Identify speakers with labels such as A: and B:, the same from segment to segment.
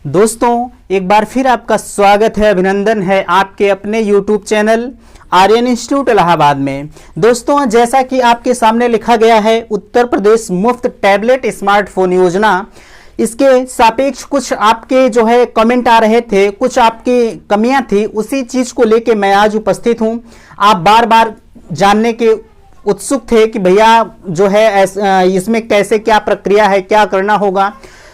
A: दोस्तों एक बार फिर आपका स्वागत है, अभिनंदन है आपके अपने YouTube channel Aryan institute Allahabad में। दोस्तों जैसा कि आपके सामने लिखा गया है, उत्तर प्रदेश मुफ्त टैबलेट स्मार्टफोन योजना, इसके सापेक्ष कुछ आपके जो है कमेंट आ रहे थे, कुछ आपकी कमियां थी, उसी चीज को लेके मैं आज उपस्थित हूं। आप बार बार जानने के उत्सुक थे कि भैया जो है इसमें कैसे क्या प्रक्रिया है, क्या करना होगा,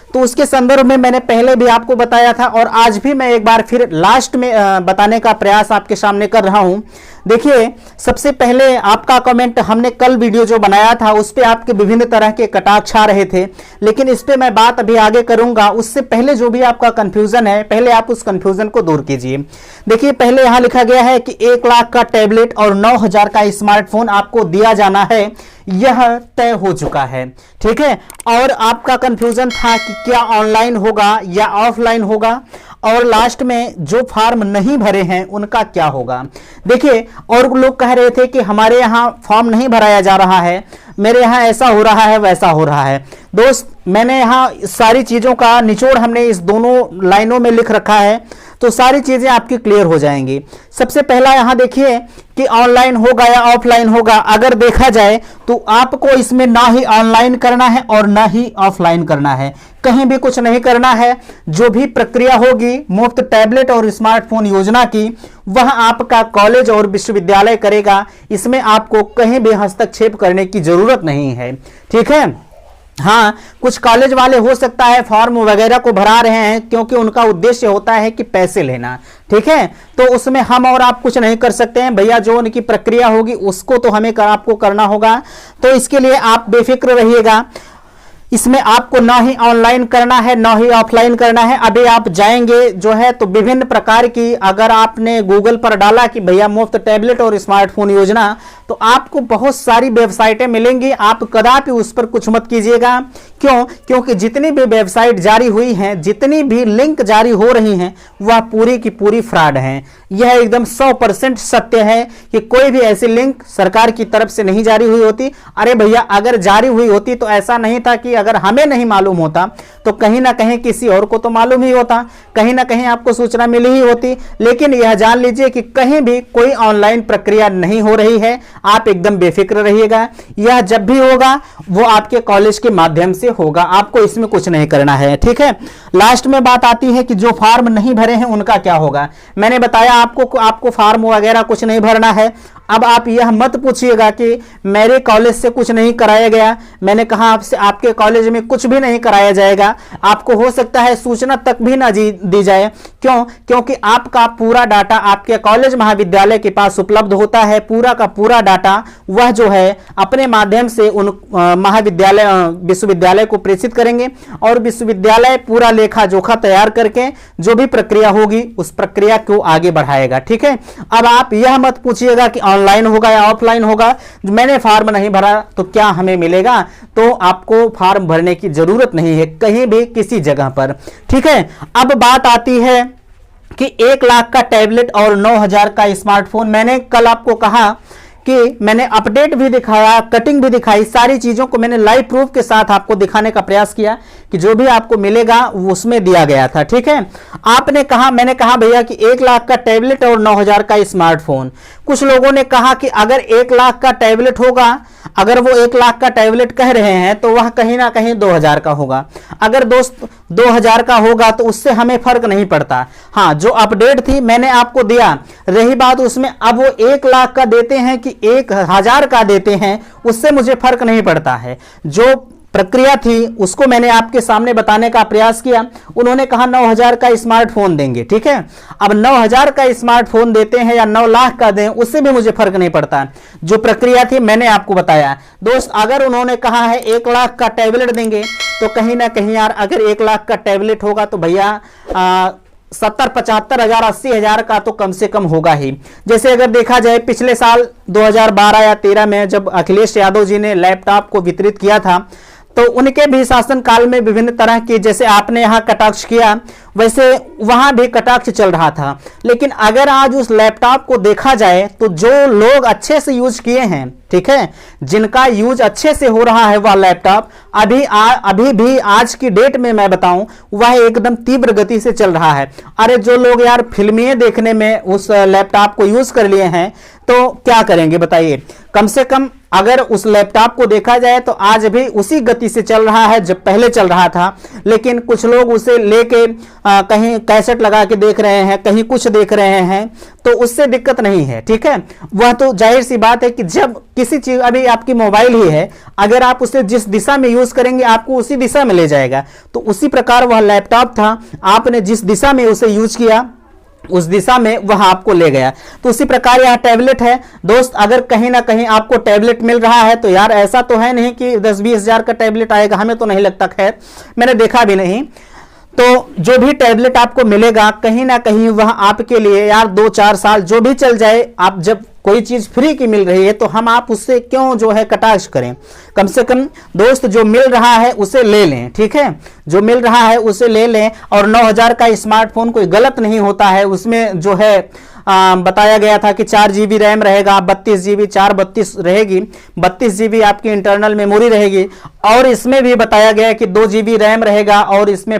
A: तो उसके संदर्भ में मैंने पहले भी आपको बताया था और आज भी मैं एक बार फिर लास्ट में बताने का प्रयास आपके सामने कर रहा हूं। देखिए, सबसे पहले आपका कमेंट, हमने कल वीडियो जो बनाया था उस पे आपके विभिन्न तरह के कटाक्ष आ रहे थे, लेकिन इस पे मैं बात अभी आगे करूंगा। उससे पहले जो भी आपका कंफ्यूजन है, पहले आप उस कंफ्यूजन को दूर कीजिए। देखिए, पहले यहां लिखा गया है कि 1 लाख का टैबलेट और 9,000 का स्मार्टफोन आपको दिया जाना है, यह तय हो चुका है, ठीक है। और आपका कंफ्यूजन था कि क्या ऑनलाइन होगा या ऑफलाइन होगा, और लास्ट में जो फॉर्म नहीं भरे हैं उनका क्या होगा। देखिए, और लोग कह रहे थे कि हमारे यहाँ फॉर्म नहीं भराया जा रहा है, मेरे यहाँ ऐसा हो रहा है, वैसा हो रहा है। दोस्त, मैंने यहाँ सारी चीज़ों का निचोड़ हमने इस दोनों लाइनों में लिख रखा है, तो सारी चीज़ें आपकी क्लियर हो जाएंगी। सबसे पहला यहाँ देखिए कि ऑनलाइन होगा या ऑफलाइन होगा। अगर देखा जाए तो आपको इसमें ना ही ऑनलाइन करना है और ना ही ऑफलाइन करना है, कहीं भी कुछ नहीं करना है। जो भी प्रक्रिया होगी मुफ्त टैबलेट और स्मार्टफोन योजना की, वह आपका कॉलेज और विश्वविद्यालय करेगा। इसमें आपको कहीं भी हस्तक्षेप करने की जरूरत नहीं है, ठीक है। हाँ, कुछ कॉलेज वाले हो सकता है फॉर्म वगैरह को भरा रहे हैं क्योंकि उनका उद्देश्य होता है कि पैसे लेना, ठीक है। तो उसमें हम और आप कुछ नहीं कर सकते हैं भैया, जो उनकी प्रक्रिया होगी उसको तो हमें आपको करना होगा। तो इसके लिए आप बेफिक्र रहिएगा, इसमें आपको ना ही ऑनलाइन करना है ना ही ऑफलाइन करना है। अभी आप जाएंगे जो है तो विभिन्न प्रकार की, अगर आपने गूगल पर डाला कि भैया मुफ्त टैबलेट और स्मार्टफोन योजना, तो आपको बहुत सारी वेबसाइटें मिलेंगी। आप कदापि उस पर कुछ मत कीजिएगा। क्यों? क्योंकि जितनी भी वेबसाइट जारी हुई हैं, जितनी भी लिंक जारी हो रही हैं, वह पूरी की पूरी फ्रॉड हैं। यह एकदम 100% सत्य है कि कोई भी ऐसी लिंक सरकार की तरफ से नहीं जारी हुई होती। अरे भैया, अगर जारी हुई होती तो ऐसा नहीं था कि अगर हमें नहीं मालूम होता तो कहीं ना कहीं किसी और को तो मालूम ही होता, कहीं ना कहीं आपको सूचना मिली ही होती। लेकिन यह जान लीजिए कि कहीं भी कोई ऑनलाइन प्रक्रिया नहीं हो रही है, आप एकदम बेफिक्र रहिएगा। यह जब भी होगा वो आपके कॉलेज के माध्यम से होगा, आपको इसमें कुछ नहीं करना है, ठीक है। लास्ट में बात आती है कि जो फॉर्म नहीं भरे हैं उनका क्या होगा। मैंने बताया आपको फॉर्म वगैरह कुछ नहीं भरना है। अब आप यह मत पूछिएगा कि मेरे कॉलेज से कुछ नहीं कराया गया। मैंने कहा आपसे, आपके कॉलेज में कुछ भी नहीं कराया जाएगा। आपको हो सकता है सूचना तक भी ना दी जाए। क्यों? क्योंकि आपका पूरा डाटा आपके कॉलेज महाविद्यालय के पास उपलब्ध होता है। पूरा का पूरा डाटा वह जो है अपने माध्यम से उन महाविद्यालय विश्वविद्यालय को प्रेषित करेंगे और विश्वविद्यालय पूरा लेखा जोखा तैयार करके जो भी प्रक्रिया होगी उस प्रक्रिया को आगे बढ़ाएगा, ठीक है। अब आप यह मत पूछिएगा कि ऑनलाइन होगा या ऑफलाइन होगा, मैंने फॉर्म नहीं भरा तो क्या हमें मिलेगा। तो आपको फॉर्म भरने की जरूरत नहीं है कहीं भी किसी जगह पर, ठीक है। अब बात आती है कि 1 लाख का टैबलेट और 9,000 का स्मार्टफोन। मैंने कल आपको कहा कि मैंने अपडेट भी दिखाया, कटिंग भी दिखाई, सारी चीजों को मैंने लाइव प्रूफ के साथ आपको दिखाने का प्रयास किया कि जो भी आपको मिलेगा वो उसमें दिया गया था, ठीक है। आपने कहा, मैंने कहा भैया कि 1 लाख का टैबलेट और 9,000 का स्मार्टफोन। कुछ लोगों ने कहा कि अगर 1 लाख का टैबलेट होगा, अगर वो 1 लाख का टैबलेट कह रहे हैं तो वह कहीं ना कहीं 2,000 का होगा। अगर दोस्त 2,000 का होगा तो उससे हमें फर्क नहीं पड़ता। हाँ, जो अपडेट थी मैंने आपको दिया। रही बात उसमें अब वो 1 लाख का देते हैं कि 1,000 का देते हैं, उससे मुझे फर्क नहीं पड़ता है। जो प्रक्रिया थी उसको मैंने आपके सामने बताने का प्रयास किया। उन्होंने कहा 9,000 का स्मार्टफोन देंगे, ठीक है। अब 9,000 का स्मार्टफोन देते हैं या 9 लाख का दें, उससे भी मुझे फर्क नहीं पड़ता। जो प्रक्रिया थी मैंने आपको बताया। दोस्त, अगर उन्होंने कहा है 1 लाख का टैबलेट देंगे तो कहीं ना कहीं यार, अगर 1 लाख का टैबलेट होगा तो भैया 70-75 हजार 80 हजार का तो कम से कम होगा ही। जैसे अगर देखा जाए पिछले साल 2012 या 13 में जब अखिलेश यादव जी ने लैपटॉप को वितरित किया था, तो उनके भी शासन काल में विभिन्न तरह की, जैसे आपने यहाँ कटाक्ष किया, वैसे वहां भी कटाक्ष चल रहा था। लेकिन अगर आज उस लैपटॉप को देखा जाए तो जो लोग अच्छे से यूज किए हैं, ठीक है, जिनका यूज अच्छे से हो रहा है वह लैपटॉप अभी भी आज की डेट में मैं बताऊं वह एकदम तीव्र गति से चल रहा है। अरे जो लोग यार फिल्में देखने में उस लैपटॉप को यूज कर लिए हैं तो क्या करेंगे बताइए। कम से कम अगर उस लैपटॉप को देखा जाए तो आज भी उसी गति से चल रहा है जब पहले चल रहा था। लेकिन कुछ लोग उसे लेके कहीं कैसेट लगा के देख रहे हैं, कहीं कुछ देख रहे हैं, तो उससे दिक्कत नहीं है, ठीक है। वह तो जाहिर सी बात है कि जब किसी चीज, अभी आपकी मोबाइल ही है, अगर आप उसे जिस दिशा में यूज करेंगे आपको उसी दिशा में ले जाएगा। तो उसी प्रकार वह लैपटॉप था, आपने जिस दिशा में उसे यूज किया उस दिशा में वह आपको ले गया। तो उसी प्रकार यह टैबलेट है दोस्त। अगर कहीं ना कहीं आपको टैबलेट मिल रहा है तो यार ऐसा तो है नहीं कि 10-20 हजार का टैबलेट आएगा, हमें तो नहीं लगता, खैर मैंने देखा भी नहीं। तो जो भी टैबलेट आपको मिलेगा कहीं ना कहीं वह आपके लिए यार 2-4 साल जो भी चल जाए, आप जब कोई चीज फ्री की मिल रही है तो हम आप उससे क्यों जो है कटाक्ष करें। कम से कम दोस्त जो मिल रहा है उसे ले लें, ठीक है, जो मिल रहा है उसे ले लें। और 9000 का स्मार्टफोन कोई गलत नहीं होता है। उसमें जो है बताया गया था कि 4 GB रैम रहेगा, 32 GB 432 रहेगी, 32 GB आपकी इंटरनल मेमोरी रहेगी। और इसमें भी बताया गया कि 2 GB रैम रहेगा और इसमें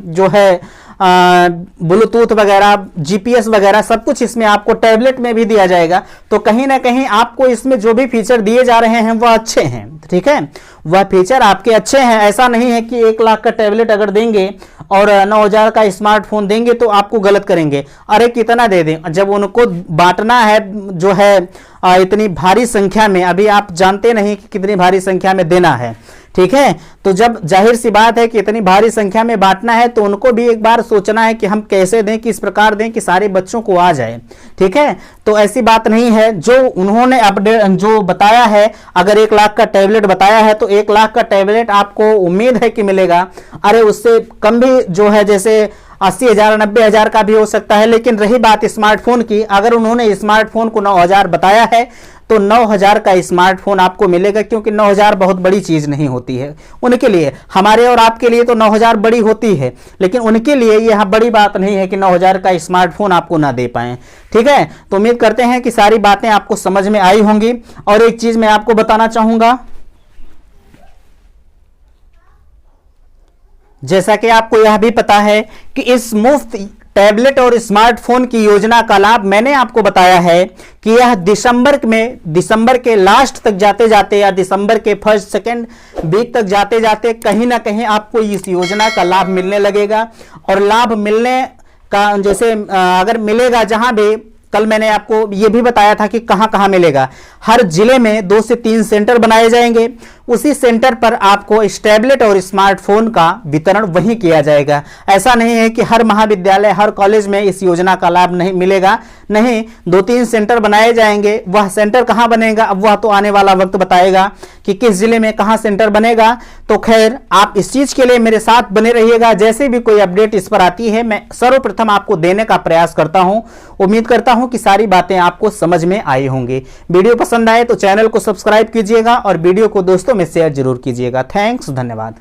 A: जो है ब्लूटूथ वगैरह, GPS वगैरह सब कुछ इसमें आपको टैबलेट में भी दिया जाएगा। तो कहीं ना कहीं आपको इसमें जो भी फीचर दिए जा रहे हैं वह अच्छे हैं, ठीक है, वह फीचर आपके अच्छे हैं। ऐसा नहीं है कि 1 लाख का टैबलेट अगर देंगे और 9000 का स्मार्टफोन देंगे तो आपको गलत करेंगे। अरे कितना दे दें, जब उनको बांटना है जो है इतनी भारी संख्या में, अभी आप जानते नहीं कि कितनी भारी संख्या में देना है, ठीक है। तो जब जाहिर सी बात है कि इतनी भारी संख्या में बांटना है तो उनको भी एक बार सोचना है कि हम कैसे दें, किस प्रकार दें कि सारे बच्चों को आ जाए, ठीक है। तो ऐसी बात नहीं है, जो उन्होंने अपडेट जो बताया है, अगर 1 लाख का टैबलेट बताया है तो 1 लाख का टैबलेट आपको उम्मीद है कि मिलेगा। अरे उससे कम भी जो है, जैसे 80,000 90,000 का भी हो सकता है। लेकिन रही बात स्मार्टफोन की, अगर उन्होंने स्मार्टफोन को 9000 बताया है तो 9000 का स्मार्टफोन आपको मिलेगा, क्योंकि 9000 बहुत बड़ी चीज नहीं होती है उनके लिए। हमारे और आपके लिए तो 9000 बड़ी होती है, लेकिन उनके लिए यह बड़ी बात नहीं है कि 9000 का स्मार्टफोन आपको ना दे पाए, ठीक है। तो उम्मीद करते हैं कि सारी बातें आपको समझ में आई होंगी। और एक चीज मैं आपको बताना चाहूंगा, जैसा कि आपको यह भी पता है कि इस मुफ्त टैबलेट और स्मार्टफोन की योजना का लाभ मैंने आपको बताया है कि यह दिसंबर के लास्ट तक जाते जाते या दिसंबर के 1st-2nd वीक तक जाते जाते कहीं ना कहीं आपको इस योजना का लाभ मिलने लगेगा। और लाभ मिलने का जैसे अगर मिलेगा, जहां भी कल मैंने आपको ये भी बताया था कि कहां कहां मिलेगा, हर जिले में 2 से 3 सेंटर बनाए जाएंगे। उसी सेंटर पर आपको इस टैबलेट और स्मार्टफोन का वितरण वहीं किया जाएगा। ऐसा नहीं है कि हर महाविद्यालय, हर कॉलेज में इस योजना का लाभ नहीं मिलेगा, नहीं, 2-3 सेंटर बनाए जाएंगे। वह सेंटर कहां बनेगा अब वह तो आने वाला वक्त बताएगा कि किस जिले में कहां सेंटर बनेगा। तो खैर आप इस चीज के लिए मेरे साथ बने रहिएगा। जैसे भी कोई अपडेट इस पर आती है मैं सर्वप्रथम आपको देने का प्रयास करता हूं। उम्मीद करता हूं कि सारी बातें आपको समझ में आई होंगी। वीडियो पसंद आए तो चैनल को सब्सक्राइब कीजिएगा और वीडियो को दोस्तों में शेयर जरूर कीजिएगा। थैंक्स, धन्यवाद।